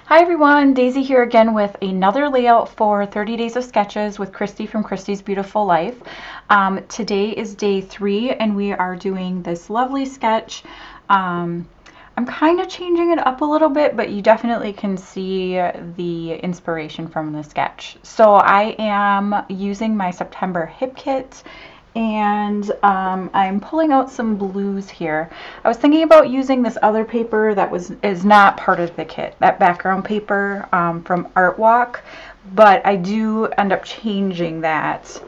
Hi everyone, Daisy here again with another layout for 30 Days of Sketches with Christy from Christy's Beautiful Life. Today is day 3 and we are doing this lovely sketch. I'm kind of changing it up a little bit, but you definitely can see the inspiration from the sketch. So I am using my September hip kit and I'm pulling out some blues here. I was thinking about using this other paper that is not part of the kit, that background paper from Art Walk, but I do end up changing that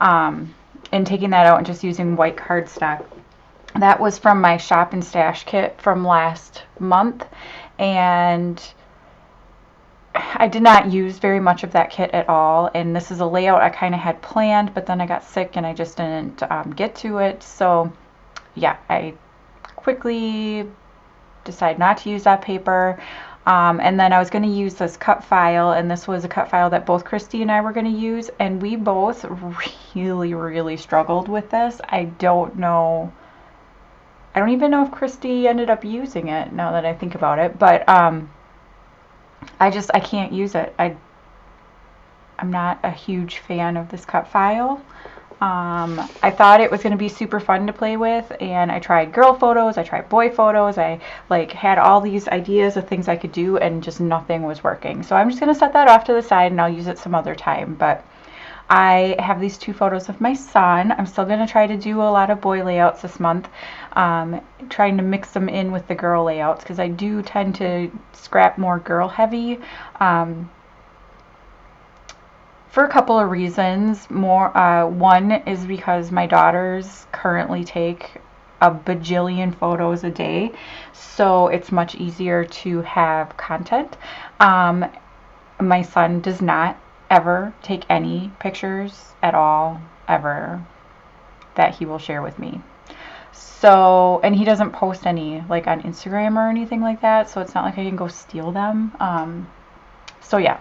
and taking that out and just using white cardstock. That was from my Shop and Stash kit from last month, and I did not use very much of that kit at all, and this is a layout I kind of had planned, but then I got sick and I just didn't get to it. So yeah, I quickly decided not to use that paper. And then I was going to use this cut file, and this was a cut file that both Christy and I were going to use, and we both really struggled with this. I don't even know if Christy ended up using it now that I think about it, but I can't use it. I'm not a huge fan of this cut file. I thought it was going to be super fun to play with, and I tried girl photos, I tried boy photos, I had all these ideas of things I could do, and just nothing was working. So I'm just going to set that off to the side and I'll use it some other time. But I have these 2 photos of my son. I'm still going to try to do a lot of boy layouts this month, trying to mix them in with the girl layouts because I do tend to scrap more girl heavy for a couple of reasons. One is because my daughters currently take a bajillion photos a day, so it's much easier to have content. My son does not ever take any pictures at all, ever, that he will share with me. So, and he doesn't post any on Instagram or anything like that, so it's not like I can go steal them. So yeah.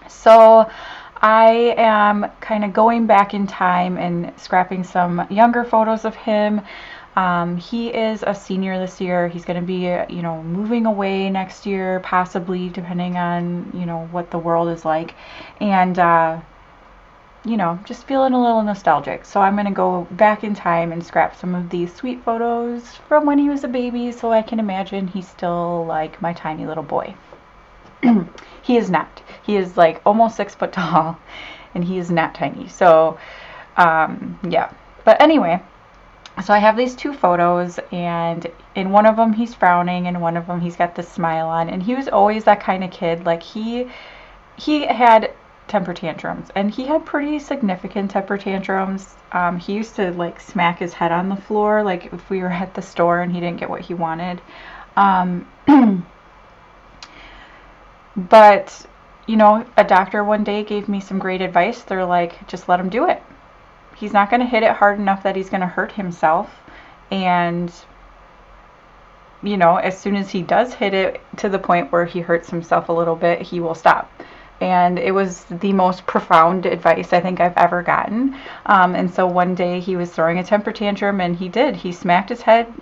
So I am kind of going back in time and scrapping some younger photos of him. He is a senior this year. He's going to be, moving away next year, possibly, depending on, what the world is like. And, just feeling a little nostalgic. So I'm going to go back in time and scrap some of these sweet photos from when he was a baby, so I can imagine he's still like my tiny little boy. He is not. He is almost 6 foot tall, and he is not tiny. So, yeah. But anyway, so I have these 2 photos, and in one of them he's frowning, and one of them he's got this smile on. And he was always that kind of kid. He had temper tantrums, and he had pretty significant temper tantrums. He used to smack his head on the floor, if we were at the store and he didn't get what he wanted. But, a doctor one day gave me some great advice. They're like, just let him do it. He's not going to hit it hard enough that he's going to hurt himself. And, as soon as he does hit it to the point where he hurts himself a little bit, he will stop. And it was the most profound advice I think I've ever gotten. And so one day he was throwing a temper tantrum, and he did. He smacked his head.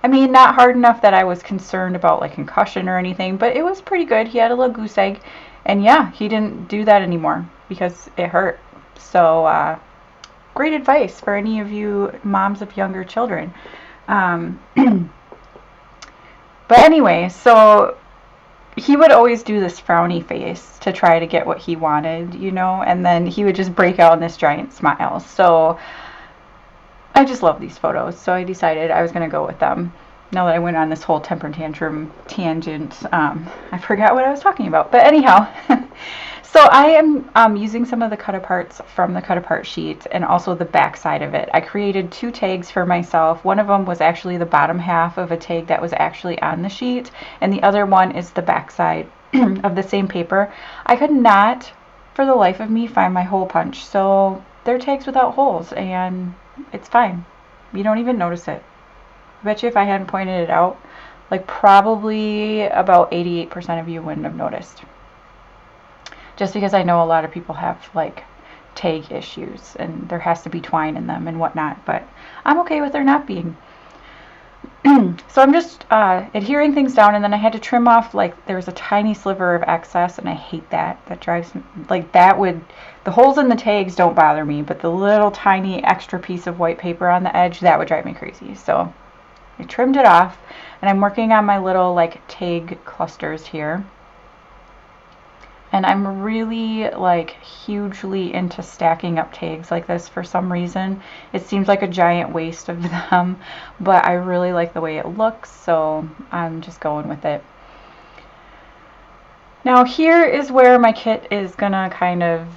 I mean, not hard enough that I was concerned about concussion or anything, but it was pretty good. He had a little goose egg, and yeah, he didn't do that anymore because it hurt. So, great advice for any of you moms of younger children. But anyway, so he would always do this frowny face to try to get what he wanted, and then he would just break out in this giant smile. So I just love these photos, so I decided I was going to go with them. Now that I went on this whole temper tantrum tangent, I forgot what I was talking about. But anyhow, so I am using some of the cut-aparts from the cut-apart sheet and also the back side of it. I created 2 tags for myself. One of them was actually the bottom half of a tag that was actually on the sheet, and the other one is the back side of the same paper. I could not, for the life of me, find my hole punch, so they're tags without holes, and it's fine. You don't even notice it. I bet you if I hadn't pointed it out, probably about 88% of you wouldn't have noticed. Just because I know a lot of people have tag issues, and there has to be twine in them and whatnot, but I'm okay with there not being. So I'm just adhering things down, and then I had to trim off, like, there was a tiny sliver of excess, and I hate that. That drives me, like, that would, the holes in the tags don't bother me, but the little tiny extra piece of white paper on the edge, that would drive me crazy. So I trimmed it off, and I'm working on my little, like, tag clusters here. And I'm really, like, hugely into stacking up tags like this for some reason. It seems like a giant waste of them, but I really like the way it looks, so I'm just going with it. Now here is where my kit is gonna kind of,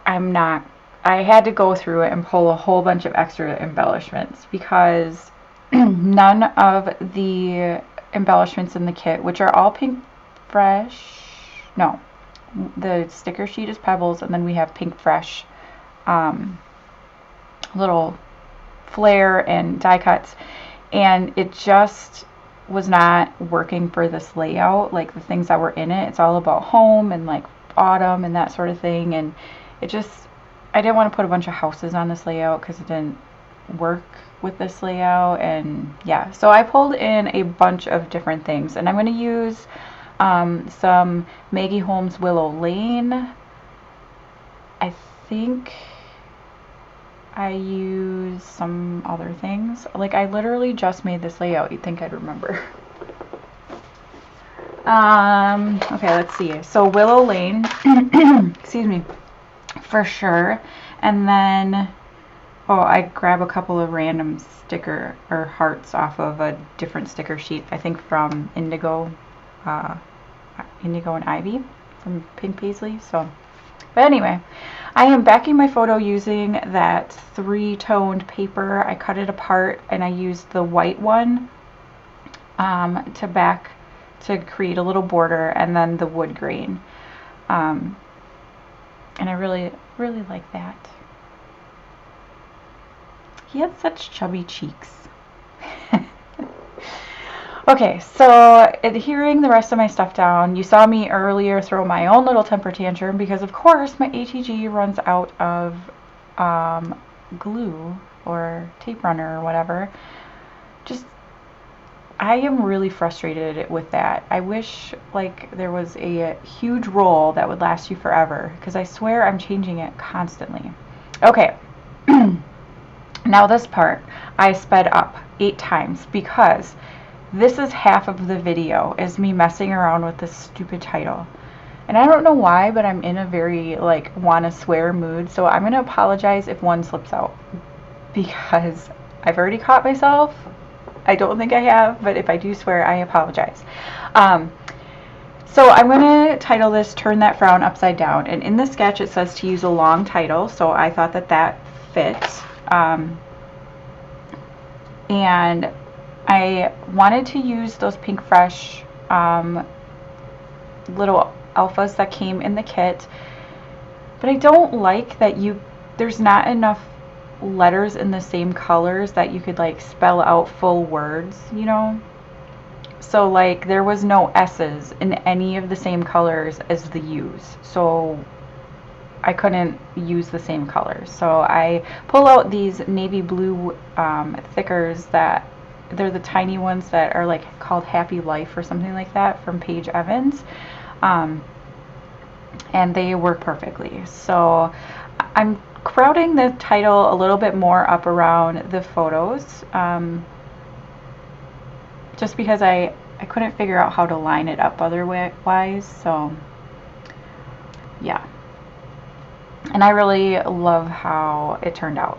I had to go through it and pull a whole bunch of extra embellishments because none of the embellishments in the kit, which are all Pink Fresh, no, the sticker sheet is Pebbles, and then we have Pink Fresh little flare and die cuts, and it just was not working for this layout, like the things that were in it. It's all about home and like autumn and that sort of thing, and it just, I didn't want to put a bunch of houses on this layout because it didn't work with this layout. And yeah, so I pulled in a bunch of different things, and I'm going to use some Maggie Holmes Willow Lane. I think I use some other things. Like, I literally just made this layout. You'd think I'd remember. Okay, let's see. So Willow Lane, excuse me, for sure. And then, oh, I grab a couple of random sticker or hearts off of a different sticker sheet. I think from Indigo and Ivy from Pink Paisley. So, but anyway, I am backing my photo using that 3-toned paper. I cut it apart and I used the white one to back to create a little border, and then the wood grain. And I really, really like that. He had such chubby cheeks. Okay, so adhering the rest of my stuff down, you saw me earlier throw my own little temper tantrum because, of course, my ATG runs out of glue or tape runner or whatever. Just, I am really frustrated with that. I wish, like, there was a huge roll that would last you forever, because I swear I'm changing it constantly. Okay, now this part I sped up 8 times because this is half of the video is me messing around with this stupid title. And I don't know why, but I'm in a very, like, wanna swear mood, so I'm gonna apologize if one slips out because I've already caught myself. I don't think I have, but if I do swear, I apologize. So I'm going to title this Turn That Frown Upside Down, and in the sketch it says to use a long title, so I thought that that fit. And I wanted to use those Pink Fresh little alphas that came in the kit, but I don't like that there's not enough letters in the same colors that you could, like, spell out full words, you know? So, like, there was no S's in any of the same colors as the U's, so I couldn't use the same colors. So I pull out these navy blue thickers that they're the tiny ones that are, like, called Happy Life or something like that from Paige Evans, and they work perfectly. So I'm crowding the title a little bit more up around the photos, just because I couldn't figure out how to line it up otherwise. So yeah, and I really love how it turned out.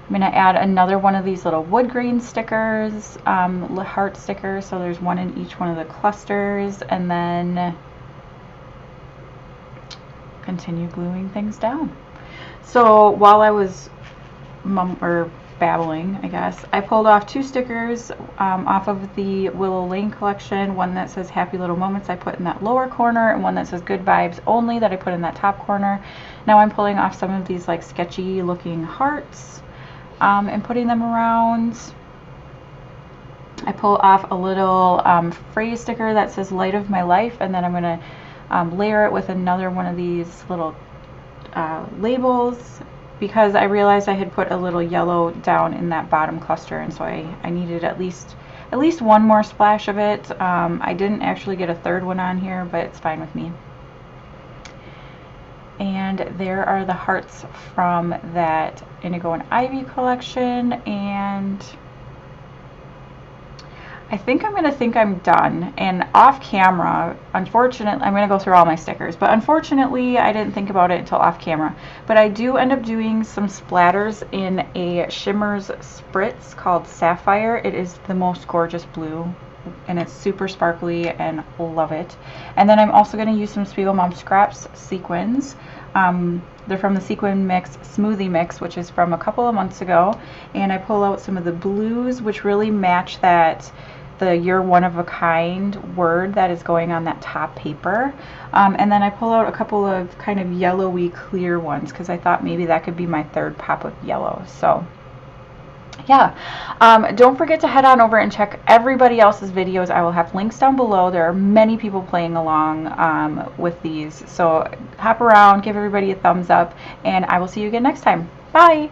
I'm going to add another one of these little wood grain stickers, heart stickers, so there's one in each one of the clusters, and then continue gluing things down. So while I was babbling, I guess, I pulled off 2 stickers off of the Willow Lane collection. One that says Happy Little Moments I put in that lower corner, and one that says Good Vibes Only that I put in that top corner. Now I'm pulling off some of these, like, sketchy looking hearts and putting them around. I pull off a little phrase sticker that says Light of My Life, and then I'm going to layer it with another one of these little labels because I realized I had put a little yellow down in that bottom cluster, and so I needed at least one more splash of it. I didn't actually get a third one on here, but it's fine with me. And there are the hearts from that Indigo and Ivy collection, and I think I'm done. And off camera, unfortunately, I'm going to go through all my stickers, but unfortunately I didn't think about it until off camera. But I do end up doing some splatters in a Shimmers Spritz called Sapphire. It is the most gorgeous blue, and it's super sparkly and love it. And then I'm also going to use some Spiegel Mom Scraps sequins. They're from the Sequin Mix Smoothie Mix, which is from a couple of months ago. And I pull out some of the blues, which really match that the "you're one of a kind" word that is going on that top paper. And then I pull out a couple of kind of yellowy clear ones because I thought maybe that could be my third pop of yellow. So yeah, don't forget to head on over and check everybody else's videos. I will have links down below. There are many people playing along with these. So hop around, give everybody a thumbs up, and I will see you again next time. Bye!